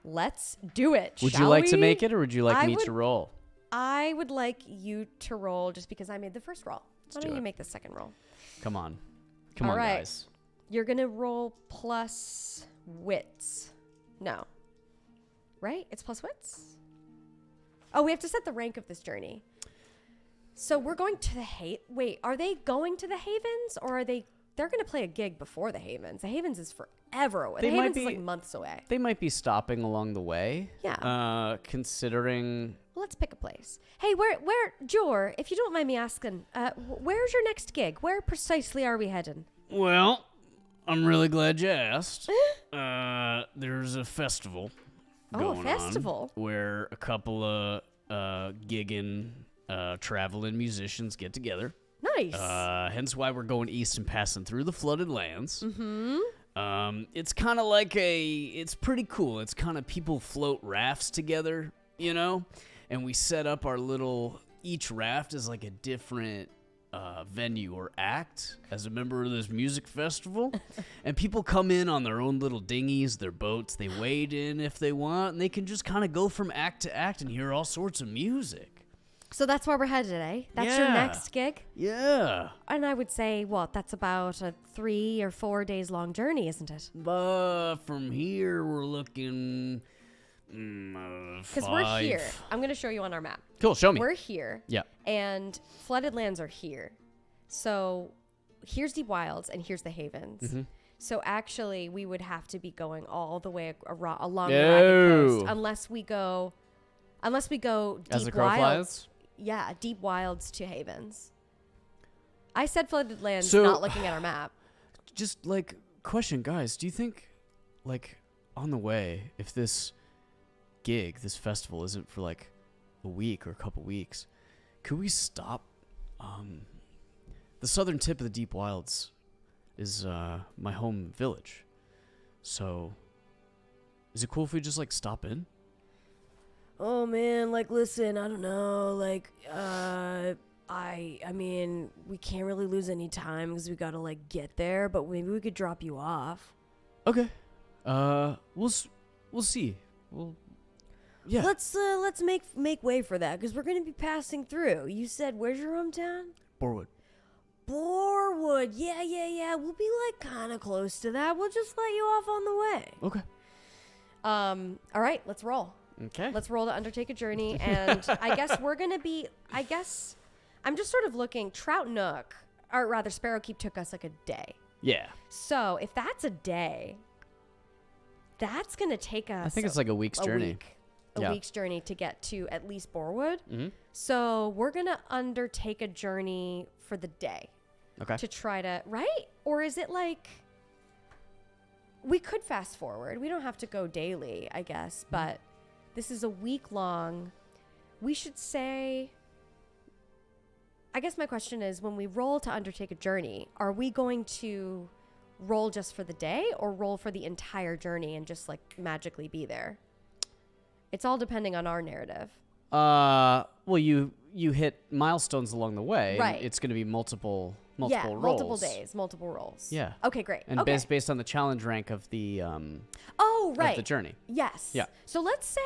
Let's do it. Would you shall like to we? make it, or would you like I me would- to roll? I would like you to roll just because I made the first roll. Why do don't you it. make the second roll? Come on, All on, right. guys. You're going to roll plus wits. No. Right? It's plus wits? Oh, we have to set the rank of this journey. So we're going to the Wait, are they going to the Havens or are they're going to play a gig before the Havens? The Havens is forever away. They The might Havens is be- like months away. They might be stopping along the way. Yeah. Considering. Well, let's pick a place. Hey, where, Jor, if you don't mind me asking, where's your next gig? Where precisely are we heading? Well, I'm really glad you asked. There's a festival going on festival? where a couple of gigging, traveling musicians get together. Nice. Hence why we're going east and passing through the flooded lands. Mm-hmm. It's kind of like it's pretty cool. It's kind of people float rafts together, you know? And we set up our each raft is like a different venue or act as a member of this music festival. And people come in on their own little dinghies, their boats. They wade in if they want, and they can just kind of go from act to act and hear all sorts of music. So that's where we're headed, eh? That's your Yeah. next gig? Yeah. And I would say, that's about a 3 or 4 days long journey, isn't it? But from here, we're looking. Because we're here. I'm going to show you on our map. Cool. Show me. We're here. Yeah. And flooded lands are here. So here's Deep Wilds and here's the Havens. Mm-hmm. So actually, we would have to be going all the way along No. the Ragged Coast unless we go As the Deep crow Wilds. flies. Yeah, Deep Wilds to Havens. I said flooded lands, So- not looking at our map. Just like question, guys. Do you think, like, on the way, if this festival isn't for like a week or a couple weeks, could we stop? The southern tip of the Deep Wilds is my home village. So, is it cool if we just like stop in? Oh man, listen, I don't know, I mean, we can't really lose any time because we gotta get there, but maybe we could drop you off. Okay. We'll see. Yeah. Let's make way for that because we're gonna be passing through. You said, where's your hometown? Borwood. Borwood. Yeah. We'll be like kind of close to that. We'll just let you off on the way. Okay. All right, let's roll. Okay. Let's roll to undertake a journey, and I guess I'm just sort of looking. Trout Nook, or rather, Sparrowkeep took us like a day. Yeah. So if that's a day, that's gonna take us. I think it's like a week's journey. A week's journey to get to at least Borwood. Mm-hmm. So we're gonna undertake a journey for the day. Okay. To try to or is it like we could fast forward? We don't have to go daily, I guess, but this is a week long. We should say. I guess my question is, when we roll to undertake a journey, are we going to roll just for the day or roll for the entire journey and just like magically be there? It's all depending on our narrative. Well, you hit milestones along the way. Right. It's going to be multiple rolls. Multiple days, multiple rolls. Yeah. Okay, great. And okay. based on the challenge rank of the Oh, right. of the journey. Yes. Yeah. So let's say,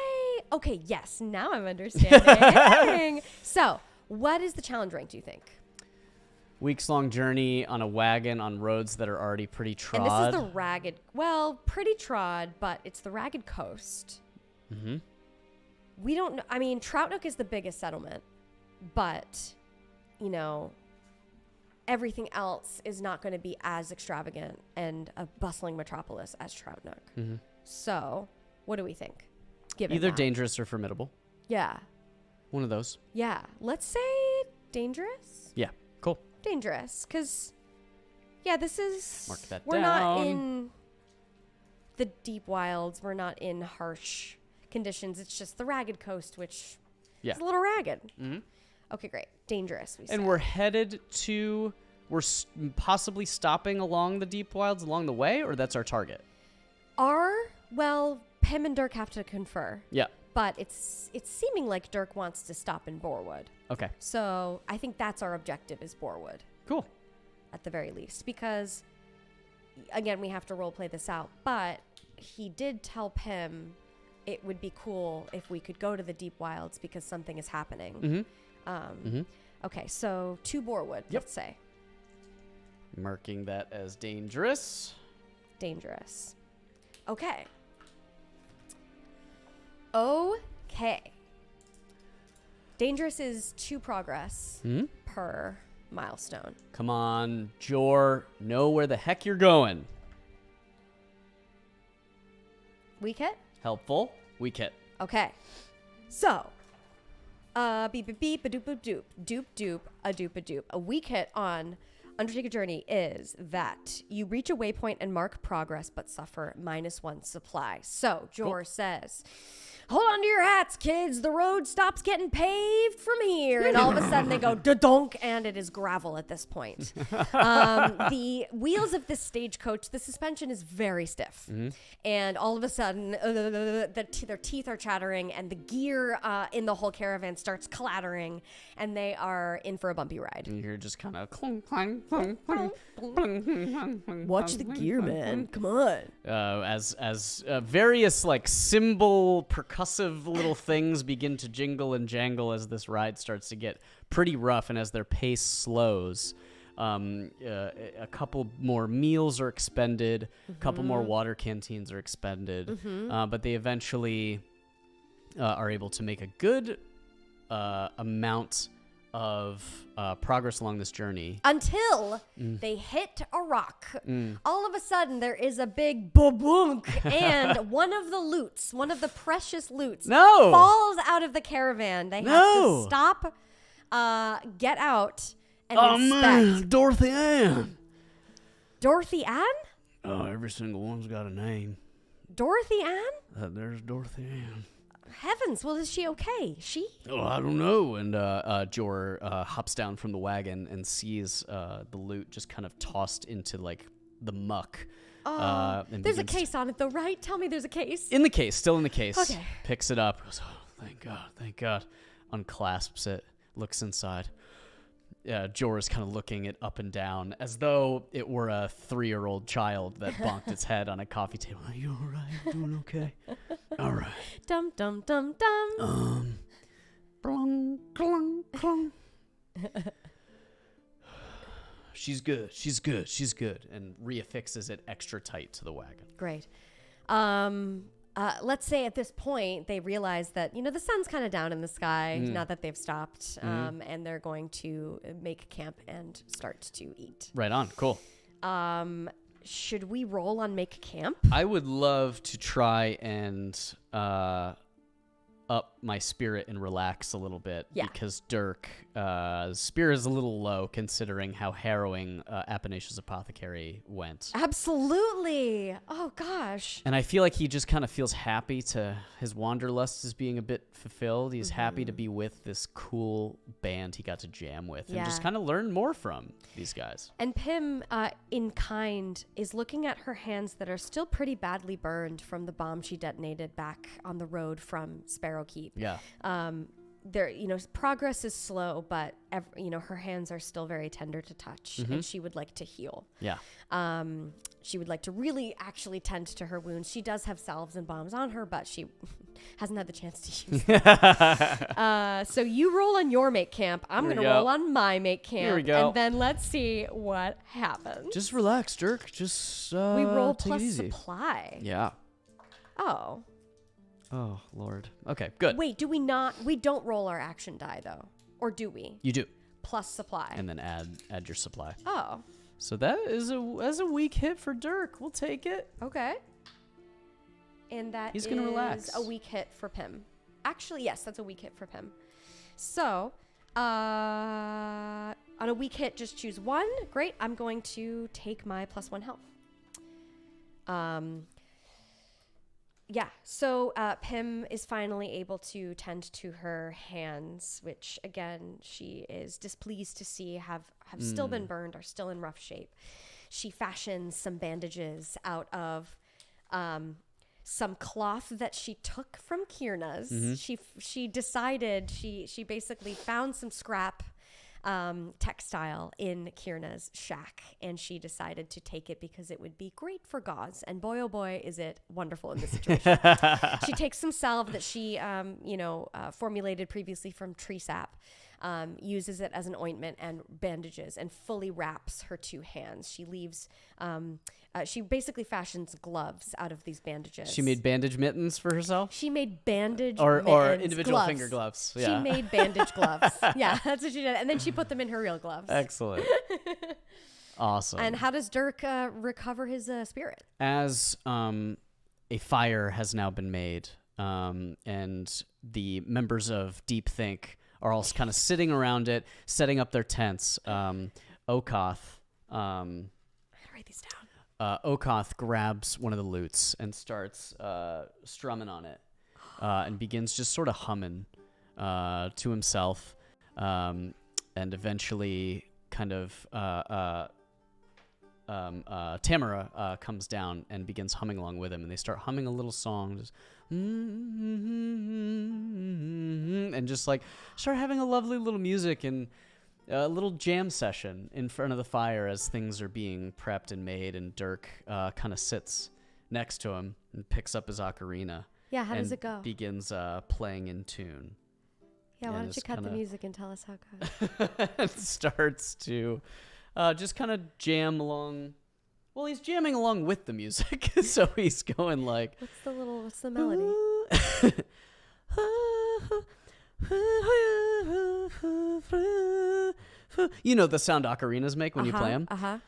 okay, yes, now I'm understanding. So, what is the challenge rank, do you think? Weeks long journey on a wagon on roads that are already pretty trod. And this is the ragged, pretty trod, but it's the ragged coast. Mm-hmm. We don't know. I mean, Trout Nook is the biggest settlement, but, everything else is not going to be as extravagant and a bustling metropolis as Trout Nook. Mm-hmm. So, what do we think? Given Either that? dangerous or formidable. Yeah. One of those. Yeah. Let's say dangerous. Yeah. Cool. Dangerous. Because, this is... Mark that we're not down. in the deep wilds. We're not in harsh conditions. It's just the ragged coast, which is a little ragged. Mm-hmm. Okay, great. Dangerous, we And said. we're headed to... We're possibly stopping along the deep wilds along the way, or that's our target? Pim and Dirk have to confer. Yeah. But it's seeming like Dirk wants to stop in Borwood. Okay. So I think that's our objective is Borwood, Cool. at the very least. Because, again, we have to role play this out. But he did tell Pim it would be cool if we could go to the deep wilds because something is happening. Mm-hmm. Okay, so to Borwood, let's say. Marking that as dangerous. Dangerous. Okay. Okay. Dangerous is 2 progress per milestone. Come on, Jor. Know where the heck you're going. Weak hit? Helpful. Weak hit. Okay. So, beep beep beep, a doop a doop, doop doop, a doop a doop. A weak hit on Undertake a Journey is that you reach a waypoint and mark progress, but suffer -1 supply. So, Jor says, hold on to your hats, kids. The road stops getting paved from here. And all of a sudden they go da-donk, and it is gravel at this point. The wheels of this stagecoach, the suspension is very stiff. And all of a sudden, their teeth are chattering, and the gear in the whole caravan starts clattering, and they are in for a bumpy ride. And you're just kind of clunk, clang, clunk, clunk, Watch the gear, man. Come on. as various like cymbal percussive little things begin to jingle and jangle as this ride starts to get pretty rough, and as their pace slows, a couple more meals are expended, a couple more water canteens are expended, but they eventually are able to make a good amount of progress along this journey. Until they hit a rock. All of a sudden, there is a big boom, and one of the precious loots, falls out of the caravan. They have to stop, get out, and inspect. Man, Dorothy Ann. Dorothy Ann? Oh, every single one's got a name. Dorothy Ann? There's Dorothy Ann. Heavens, well, is she okay? Oh, I don't know. And Jor hops down from the wagon and sees the loot just kind of tossed into like the muck. And There's a begins case on it, though, right? Tell me there's a case. still in the case. Okay. Picks it up. Goes, oh, thank God. Unclasps it. Looks inside. Jorah's kind of looking it up and down as though it were a 3-year-old child that bonked its head on a coffee table. Are you all right? Doing okay? All right. Dum dum dum dum. Clong, clong, clong. She's good. She's good. She's good. And reaffixes it extra tight to the wagon. Great. Let's say at this point they realize that, you know, the sun's kind of down in the sky, not that they've stopped, and they're going to make camp and start to eat. Right on. Cool. Should we roll on make camp? I would love to try and up my spirit and relax a little bit. Yeah. Because Dirk's spirit is a little low considering how harrowing Appanacia's Apothecary went. Absolutely. Oh, gosh. And I feel like he just kind of feels happy to his wanderlust is being a bit fulfilled. He's happy to be with this cool band he got to jam with and just Yeah. kind of learn more from these guys. And Pym, in kind, is looking at her hands that are still pretty badly burned from the bomb she detonated back on the road from Sparrow Keep. Yeah. There, you know, progress is slow, but you know, her hands are still very tender to touch, and she would like to heal. Yeah. She would like to really actually tend to her wounds. She does have salves and bombs on her, but she hasn't had the chance to use them. So you roll on your make camp. I'm Here we going to go. roll on my make camp. Here we go. And then let's see what happens. Just relax, Dirk. Just we roll take plus it easy. supply. Yeah. Oh. Oh, Lord. Okay, good. Wait, do we not? We don't roll our action die, though. Or do we? You do. Plus supply. And then add your supply. Oh. So that is a weak hit for Dirk. We'll take it. Okay. And that He's gonna relax. a weak hit for Pym. Actually, yes, that's a weak hit for Pym. So, on a weak hit, just choose one. Great. I'm going to take my +1 health. Yeah, so Pym is finally able to tend to her hands, which, again, she is displeased to see have still been burned, are still in rough shape. She fashions some bandages out of some cloth that she took from Kierna's. She decided, she basically found some scrap textile in Kierna's shack, and she decided to take it because it would be great for gauze, and boy oh boy is it wonderful in this situation. She takes some salve that she formulated previously from tree sap, uses it as an ointment and bandages, and fully wraps her 2 hands. She leaves she basically fashions gloves out of these bandages. She made bandage mittens for herself? She made bandage Or mittens, individual gloves. finger gloves. She Yeah. made bandage gloves. Yeah, that's what she did. And then she put them in her real gloves. Excellent. Awesome. And how does Dirk recover his spirit? As a fire has now been made, and the members of Deep Think are all kind of sitting around it, setting up their tents. Okoth, I gotta write these down. Okoth grabs one of the lutes and starts strumming on it, and begins just sort of humming to himself, and eventually kind of Tamara comes down and begins humming along with him, and they start humming a little song, just and just like start having a lovely little music and a little jam session in front of the fire as things are being prepped and made, and Dirk kind of sits next to him and picks up his ocarina. Yeah, how does and it go? Begins playing in tune. Yeah, why and don't you just cut the kinda- music and tell us how it goes? And starts to just kind of jam along. Well, he's jamming along with the music, so he's going like. What's the melody? You know the sound ocarinas make when you play them? Uh-huh.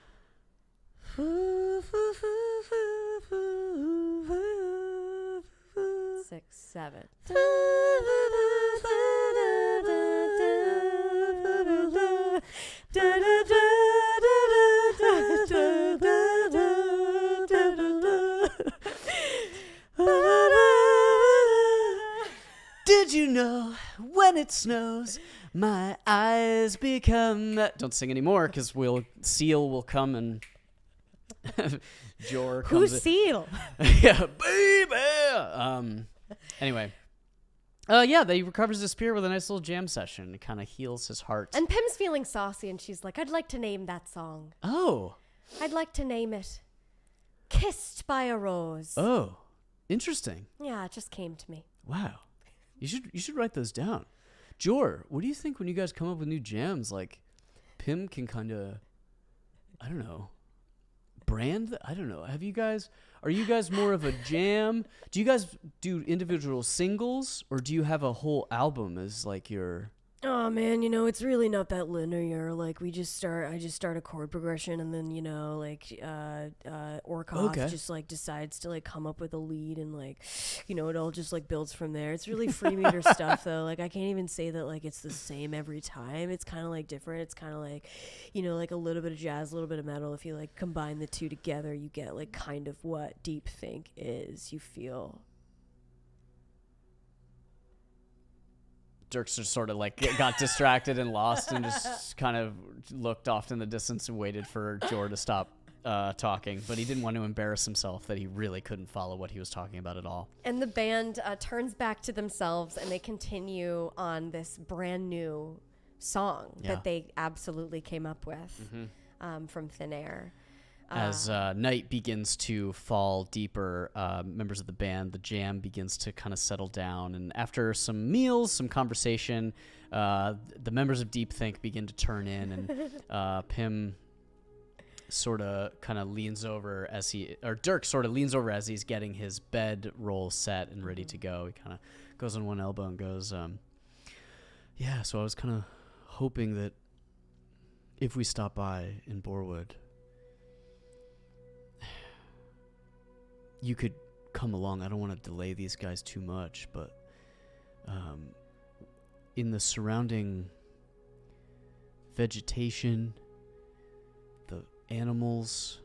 6, 7. Did you know when it snows, my eyes become... Don't sing anymore, because Seal will come and... Jor comes Who's Seal? yeah, baby! Anyway, Yeah, they recovers his spear with a nice little jam session. It kind of heals his heart. And Pim's feeling saucy, and she's like, I'd like to name that song. Oh. I'd like to name it Kissed by a Rose. Oh. Interesting. Yeah, it just came to me. Wow. You should write those down. Jor, what do you think when you guys come up with new jams? Like, Pim can kind of, I don't know, brand? I don't know. Are you guys more of a jam? Do you guys do individual singles, or do you have a whole album as like your... Oh man, it's really not that linear. Like I just start a chord progression, and then Orkov just like decides to like come up with a lead, and like it all just like builds from there. It's really free meter stuff though. Like I can't even say that like it's the same every time. It's kind of like different. It's kind of like like a little bit of jazz, a little bit of metal. If you like combine the two together, you get like kind of what Deep Think is. You feel. Dirk just sort of like got distracted and lost and just kind of looked off in the distance and waited for Jor to stop talking. But he didn't want to embarrass himself that he really couldn't follow what he was talking about at all. And the band turns back to themselves, and they continue on this brand new song that they absolutely came up with from thin air. As night begins to fall deeper, members of the band, the jam begins to kind of settle down. And after some meals, some conversation, the members of Deep Think begin to turn in. And Pim sort of kind of leans over Dirk sort of leans over as he's getting his bed roll set and ready to go. He kind of goes on one elbow and goes, yeah, so I was kind of hoping that if we stop by in Borwood, you could come along. I don't want to delay these guys too much, but in the surrounding vegetation, the animals,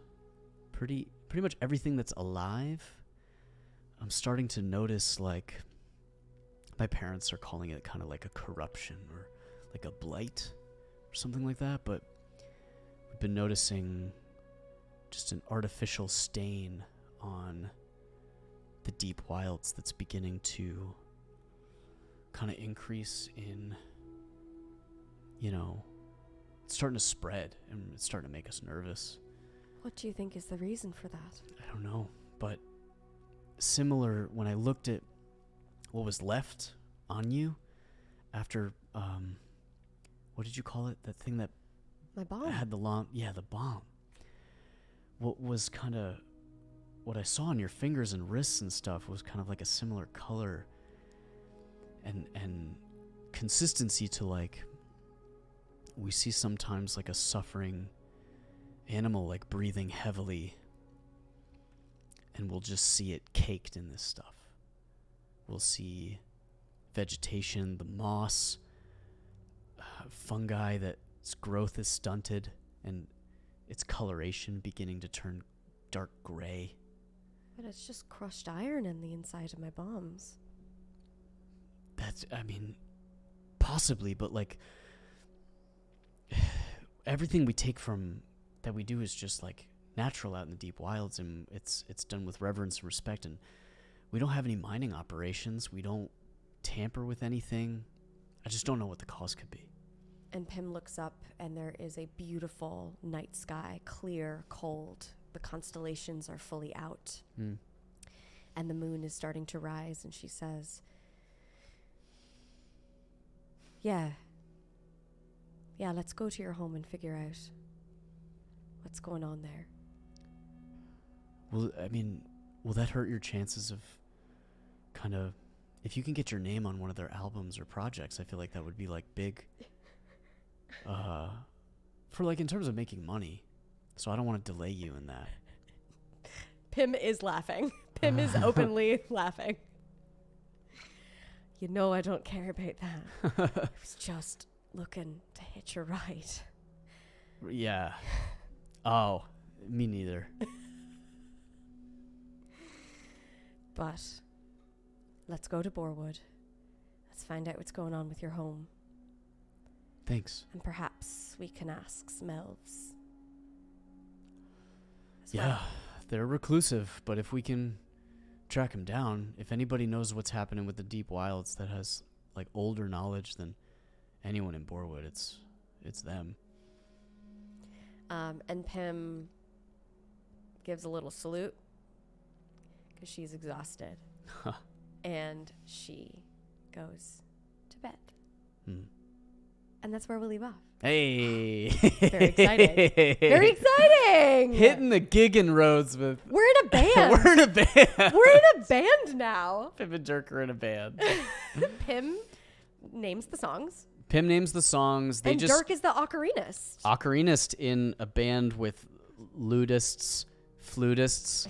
pretty much everything that's alive, I'm starting to notice, like, my parents are calling it kind of like a corruption or like a blight or something like that, but we've been noticing just an artificial stain on the deep wilds that's beginning to kind of increase in, it's starting to spread, and it's starting to make us nervous. What do you think is the reason for that? I don't know, but similar, when I looked at what was left on you after, what did you call it? That thing that... My bomb. Had the bomb. What was kind of... What I saw on your fingers and wrists and stuff was kind of like a similar color and consistency to, like, we see sometimes like a suffering animal like breathing heavily, and we'll just see it caked in this stuff. We'll see vegetation, the moss, fungi that its growth is stunted and its coloration beginning to turn dark gray. But it's just crushed iron in the inside of my bombs. Possibly, but like everything we take from that we do is just like natural out in the deep wilds, and it's done with reverence and respect, and we don't have any mining operations. We don't tamper with anything. I just don't know what the cause could be. And Pim looks up, and there is a beautiful night sky, clear, cold. The constellations are fully out. And the moon is starting to rise, and she says, yeah, let's go to your home and figure out what's going on there. Will that hurt your chances of kind of, if you can get your name on one of their albums or projects? I feel like that would be like big for like in terms of making money. So I don't want to delay you in that. Pim is laughing. Pim is openly laughing. I don't care about that. I was just looking to hitch a ride. Yeah. Oh, me neither. But let's go to Borwood. Let's find out what's going on with your home. Thanks. And perhaps we can ask Smelves. Yeah, they're reclusive, but if we can track him down. If anybody knows what's happening with the Deep Wilds that has like older knowledge than anyone in Borewood, it's them. And Pym gives a little salute because she's exhausted. And she goes to bed. And that's where we leave off. Hey. Very exciting. Very exciting. Hitting the gigging roads with... We're in a band. We're in a band. We're in a band now. Pym and Dirk are in a band. Pym names the songs. Pym names the songs. And Dirk is the occarinist. Occarinist in a band with lutists, flutists.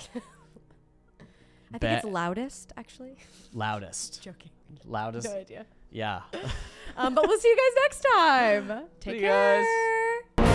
I think it's loudest, actually. Loudest. Joking. Loudest. No idea. Yeah. But we'll see you guys next time. Take See you guys. care.